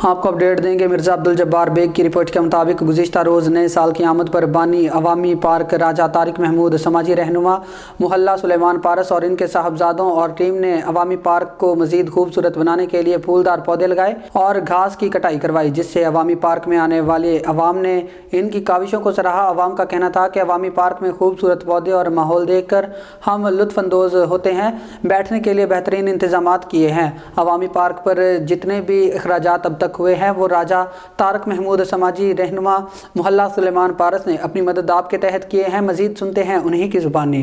آپ کو اپڈیٹ دیں گے۔ مرزا عبدالجبار بیگ کی رپورٹ کے مطابق گزشتہ روز نئے سال کی آمد پر بانی عوامی پارک راجہ طارق محمود، سماجی رہنما محلہ سلیمان پارس اور ان کے صاحبزادوں اور ٹیم نے عوامی پارک کو مزید خوبصورت بنانے کے لیے پھولدار پودے لگائے اور گھاس کی کٹائی کروائی، جس سے عوامی پارک میں آنے والے عوام نے ان کی کاوشوں کو سراہا۔ عوام کا کہنا تھا کہ عوامی پارک میں خوبصورت پودے اور ماحول دیکھ کر ہم لطف اندوز ہوتے ہیں۔ بیٹھنے کے لیے بہترین انتظامات کیے ہیں۔ عوامی پارک پر جتنے بھی اخراجات اب تک ہوئے ہیں وہ راجہ طارق محمود، سماجی رہنما محلہ سلیمان پارس نے اپنی مدد آپ کے تحت کیے ہیں۔ مزید سنتے ہیں انہی کی زبانی۔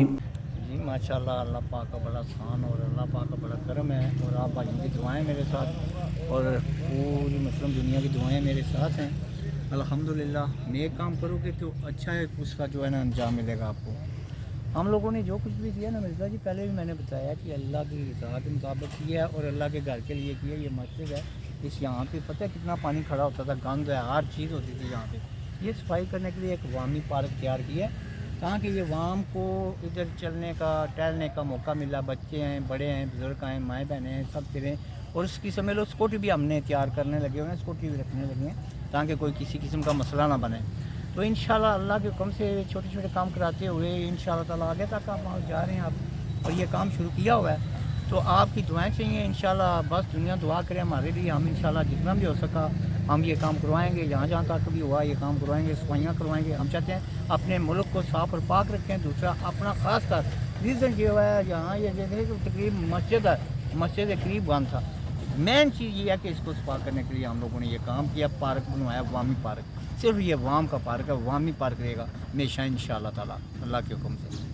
جی ماشاءاللہ، اللہ پاک کا بڑا احسان اور اللہ پاک کا بڑا کرم ہے، اور آپ بھائیوں کی دعائیں میرے ساتھ اور پوری مسلم دنیا کی دعائیں میرے ساتھ ہیں۔ الحمدللہ نیک کام کرو گے تو اچھا ہے، اس کا جو ہے نا انجام ملے گا آپ کو۔ ہم لوگوں نے جو کچھ بھی کیا نا مرزا جی، پہلے بھی میں نے بتایا کہ اللہ کی رضا کے مطابق کیا ہے اور اللہ کے گھر کے لیے کیا۔ یہ مسجد ہے، اس یہاں پہ پتہ ہے کتنا پانی کھڑا ہوتا تھا، گند ہے، ہر چیز ہوتی تھی یہاں پہ۔ یہ صفائی کرنے کے لیے ایک عوامی پارک تیار کیا ہے تاکہ یہ عوام کو ادھر چلنے کا ٹہلنے کا موقع ملا۔ بچے ہیں، بڑے ہیں، بزرگ ہیں، مائیں بہنیں ہیں، سب پھریں، اور اس کی سمجھ لو سکوٹی بھی ہم نے تیار کرنے لگے ہوئے ہیں، سکوٹی بھی رکھنے لگے ہیں تاکہ کوئی کسی قسم کا مسئلہ نہ بنے۔ تو انشاءاللہ اللہ کے حکم سے چھوٹے چھوٹے کام کراتے ہوئے انشاءاللہ تعالیٰ آگے تک آپ جا رہے ہیں آپ، اور یہ کام شروع کیا ہوا ہے۔ تو آپ کی دعائیں چاہیے انشاءاللہ، بس دنیا دعا کرے ہمارے لیے، ہم انشاءاللہ جتنا بھی ہو سکا ہم یہ کام کروائیں گے، جہاں جہاں تک بھی ہوا یہ کام کروائیں گے، صفائیاں کروائیں گے۔ ہم چاہتے ہیں اپنے ملک کو صاف اور پاک رکھیں۔ دوسرا اپنا خاص کر ریزن یہ ہے یہاں یہ دیکھیں کہ تقریب مسجد ہے، مسجد کے قریب بند تھا۔ مین چیز یہ ہے کہ اس کو صفا کرنے کے لیے ہم لوگوں نے یہ کام کیا، پارک بنوایا، عوامی پارک۔ صرف یہ عوام کا پارک ہے، عوامی پارک رہے گا ہمیشہ انشاءاللہ تعالیٰ اللہ کے حکم سے۔